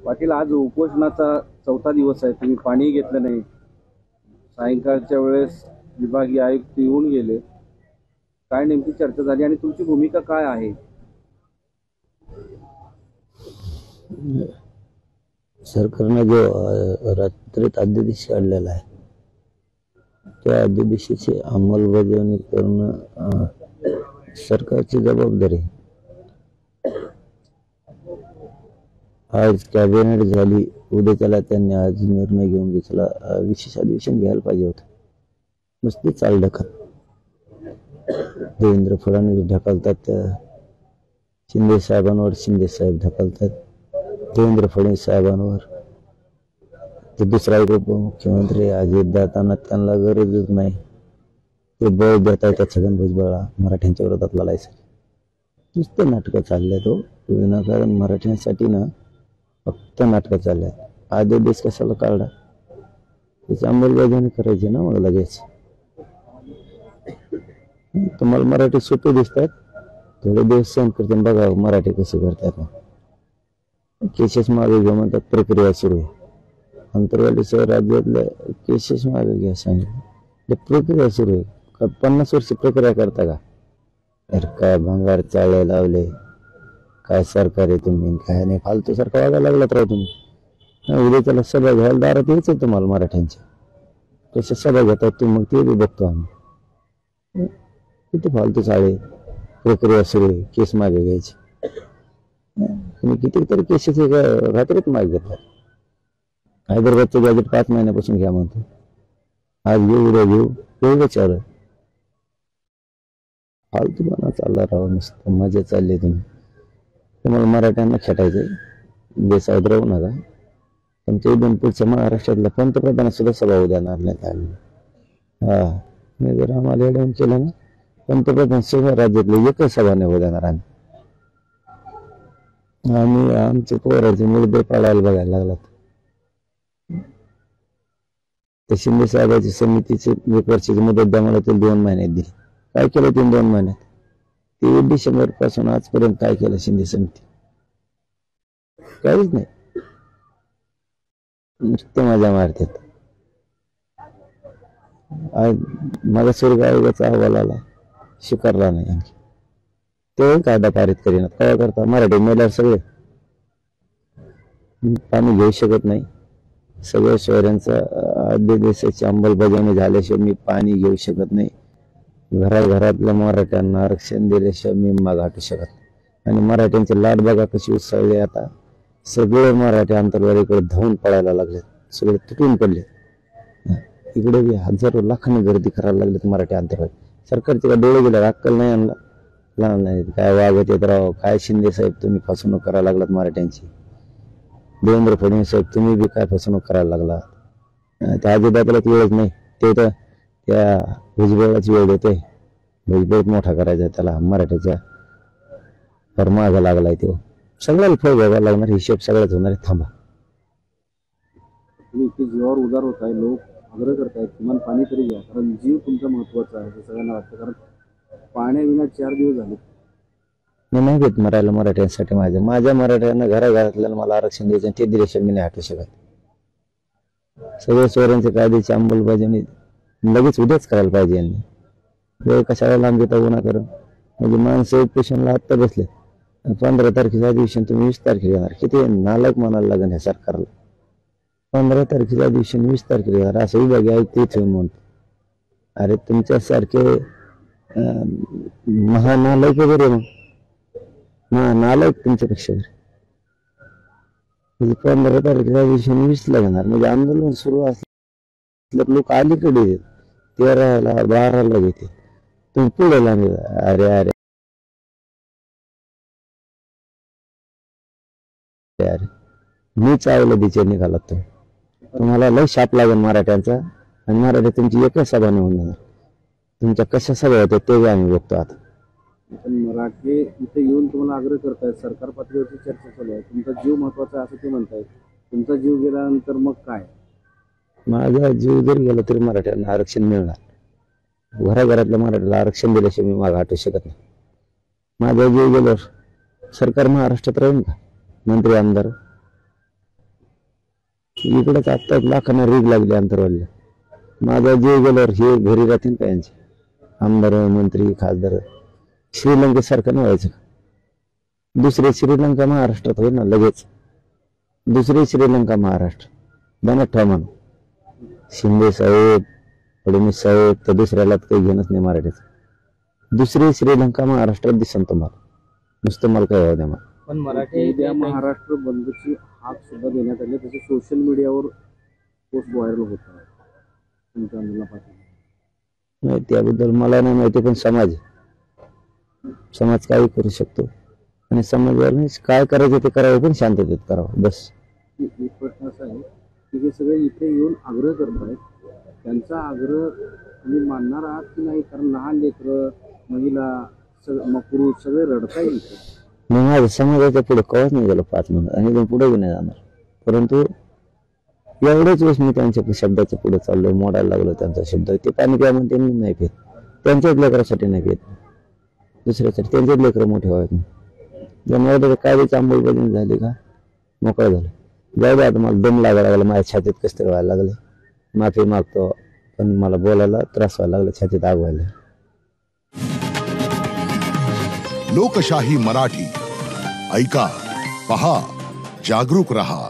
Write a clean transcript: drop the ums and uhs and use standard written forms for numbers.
पाटील, आज उपोषणाचा चौथा दिवस आहे. तुम्ही पाणी घेतलं नाही. सायंकाळच्या वेळेस विभागीय आयुक्त येऊन गेले. काय नेमकी चर्चा झाली आणि तुमची भूमिका काय आहे? सरकारने जो रात्रीत अध्यादेश काढलेला आहे त्या अध्यादेशाची अंमलबजावणी करणं सरकारची जबाबदारी. आज कॅबिनेट झाली, उद्या त्याला त्यांनी आज निर्णय घेऊन घेतला. विशेष अधिवेशन घ्यायला पाहिजे होतं. नुसती चाल ढकल. देवेंद्र फडणवीस ढकलतात शिंदे साहेबांवर, शिंदे साहेब ढकलतात देवेंद्र फडणवीस साहेबांवर. ते दुसरा उपमुख्यमंत्री अजितदादांना त्यांना गरजच नाही. ते बळ देत आहे त्या छगन भुजबळला मराठ्यांच्या विरोधात लढायचं. नुसते नाटकं चालले. तो विनाकारण मराठ्यांसाठी ना फक्त नाटकं चालले. आधी देश कशाला काढला, त्याची अंमलबजावणी करायची ना मग लगेच. तुम्हाला मराठी सोपे दिसतात, थोडे दिवस सहन करते बघा मराठी कसे करतात. केसेस मागे घ्या म्हणतात, प्रक्रिया सुरू आहे. अंतर्वालीसह राज्यातल्या केसेस मागे घ्या सांगितलं, प्रक्रिया सुरू आहे. 50 वर्ष प्रक्रिया करता का? अरे काय भंगार चाळे लावले, काय सरकार आहे तुम्ही, काय नाही. फालतू सारखं वागायला लागलात राव तुम्ही. उद्या त्याला सभा घ्यायला दारात यायचं तुम्हाला मराठ्यांच्या. कशा सभा घेतात तुम्ही, मग ते बी बघतो आम्ही. किती फालतू चाळे, प्रक्रिया सुरू आहे, केस मागे घ्यायची. तुम्ही कितीतरी केसेस रात्रीत मागे घेतला. हैदराबादचं गॅजेट 5 महिन्यापासून घ्या म्हणतो. आज घेऊ, उद्या घेऊ, एवढं विचार. फालतूपणा चालला राव, नुसतं मजा चालली. तुम्हाला मराठ्यांना खेटायचंय, बेसावध राहू नका. तुमच्या इथून पुढच्या महाराष्ट्रातल्या पंतप्रधान सुद्धा सभा होऊ देणार नाही. मी जर आम्हाला एवढं केलं ना, पंतप्रधान सगळ्या राज्यातले एकच सभा नाही होऊ देणार आम्ही. आमचे पोराचे मुद्दे पाळायला बघायला लागलात. त्या शिंदे साहेबांची समितीची 1 वर्षाची मुदत द्या मला, ते 2 महिन्यात दिली. काय केलं 2 महिन्यात? 23 डिसेंबर पासून आजपर्यंत काय केलं शिंदे समिती? काहीच नाही. नुसते मजा मारतात. माझा स्वर्ग आयोगाचा अहवाल आला, स्वीकारला नाही आणखी. ते कायदा पारित करीनात. काय करता? मराठी मेल्यावर सगळे पाणी घेऊ शकत नाही. सगळ्या शहरांचा अध्यादेशाची अंमलबजावणी झाल्याशिवाय मी पाणी घेऊ शकत नाही. घराघरातल्या मराठ्यांना आरक्षण दिल्याशिवाय मी माग हटू शकत नाही. आणि मराठ्यांची लाट बघा कशी उसळली. आता सगळे मराठी आंतरवाडीकडे धावून पडायला लागले, सगळे तुटून पडले. इकडे बी हजारो लाखांनी गर्दी करायला लागलेत मराठी आंतरवाडी. सरकारचे का डोळे गेले, अक्कल नाही आणला. लहान नाही काय वागत येत राव. काय शिंदे साहेब तुम्ही फसवणूक करायला लागलात मराठ्यांची. देवेंद्र फडणवीस साहेब तुम्ही बी काय फसवणूक करायला लागला. त्या अजितदादाला वेळच नाही. ते तर त्या भुजबळाची वेळ देते. भुजबळ मोठा करायचा, त्याला मराठ्याच्या फरमागा लागलाय. तो सगळ्याला फळ बघायला लागणार, हिशोब सगळ्याच होणार आहे. थांबा. तुम्ही इतके जीवावर उदार होत आहे, लोक आग्रह करतायत किमान पाणी तरी घ्या, कारण जीव तुमचा महत्वाचा आहे, हे सगळ्यांना वाटतं. कारण पाण्याविना 4 दिवस झाले. मी नाही घेत मरायला मराठ्यांसाठी. माझ्या मराठ्यांना घराघरातल्या मला आरक्षण द्यायचं, ते दिल्याशिवाय मी नाही हटू शकत. सगळ्या स्वरांच्या कायद्याची अंमलबजावणी लगेच उद्याच करायला पाहिजे यांनी. वेळ कशाला लांब घेता विनाकारण. म्हणजे माणसं उपोषणला आत्ता बसले, 15 तारखेच्या अधिवेशन तुम्ही 20 तारखेला घेणार. किती नालायक म्हणायला लागेल ह्या सरकारला. 15 तारखेच्या अधिवेशन 20 तारखेला घेणार असं विभागी आयुक्त इथे म्हणतो. अरे तुमच्यासारखे महानालायक वगैरे, मग नालायक तुमच्यापेक्षा. म्हणजे 15 तारखेच्या अधिवेशन 20 ला घेणार. म्हणजे आंदोलन सुरू असलं लोक अलीकडे येत, 13ला 12ला घेते, तुम्ही पुढे लागले. अरे अरे अरे मी चावलं तिचे निघालात. तुम्हाला लय शाप लागेल मराठ्यांचा. आणि मराठी तुमची एकच सभा निवडून जाणार. तुमच्या कशा सभा होत्या ते आम्ही बघतो. आता मराठी इथे येऊन तुम्हाला आग्रह करतायत, सरकार पातळीवरची चर्चा चालू आहे, तुमचा जीव महत्वाचा आहे असं ते म्हणतायत. तुमचा जीव गेल्यानंतर मग काय? माझा जीव जरी गेला तरी मराठ्यांना आरक्षण मिळणार. घराघरातल्या मराठ्याला आरक्षण दिल्याशिवाय मी माग हटू शकत नाही. माझा जीव गेल्यावर सरकार महाराष्ट्रात राहील का? मंत्री आमदार इकडंच आत्ताच लाखांना रीग लागली अंतरवालीला. माझा जे गेल्यावर हे घरी राहतील का यांचे आमदार मंत्री खासदार? श्रीलंकेसारखं नाही व्हायचं का? दुसरे श्रीलंका महाराष्ट्रात होईल ना लगेच. दुसरी श्रीलंका महाराष्ट्र बनात ठेवा म्हणून. शिंदे साहेब फडणवीस साहेब तर दुसऱ्याला काही घेणंच नाही मराठीचं. दुसरी श्रीलंका महाराष्ट्रात दिसन तुम्हाला. नुसतं मला काय व्हावं द्या मला. पण मराठी उद्या महाराष्ट्र बंदची हाक सुद्धा देण्यात आली, तसे सोशल मीडियावर पोस्ट व्हायरल होत आहे तुमच्या आंदोलनापासून. नाही त्याबद्दल मला नाही माहिती, पण समाज काही करू शकतो आणि समाजाने काय करायचं ते करावं, पण शांततेत करावं बस. एक प्रश्न असा आहे की हे सगळे इथे येऊन आग्रह करत आहेत, त्यांचा आग्रह तुम्ही मानणार आहात की नाही? कारण लहान लेकरं महिला मग पुरुष सगळे रडता येईल. मी माझ्या समाजाच्या पुढे कळत नाही गेलो 5 मिनिट आणि इथून पुढे नाही जाणार. परंतु एवढेच वेळेस मी त्यांच्या शब्दाच्या पुढे चाललो, मोडायला लागलो त्यांचा शब्द. ते पाणी प्या म्हणते मी नाही पित, त्यांच्याच लेकरासाठी नाही पित, दुसऱ्यासाठी. त्यांचेच लेकरं मोठे व्हावेत. जर कायद्याची अंमलबजावणी झाली का मोकळं झालं. जाऊ द्या, आता मला दम लागायला लागला, माझ्या छातीत कसं तरी व्हायला लागले. माफी मागतो, पण मला बोलायला त्रास व्हायला लागला, छातीत आग व्हायला. लोकशाही मराठी ऐका, पहा, जागरूक रहा.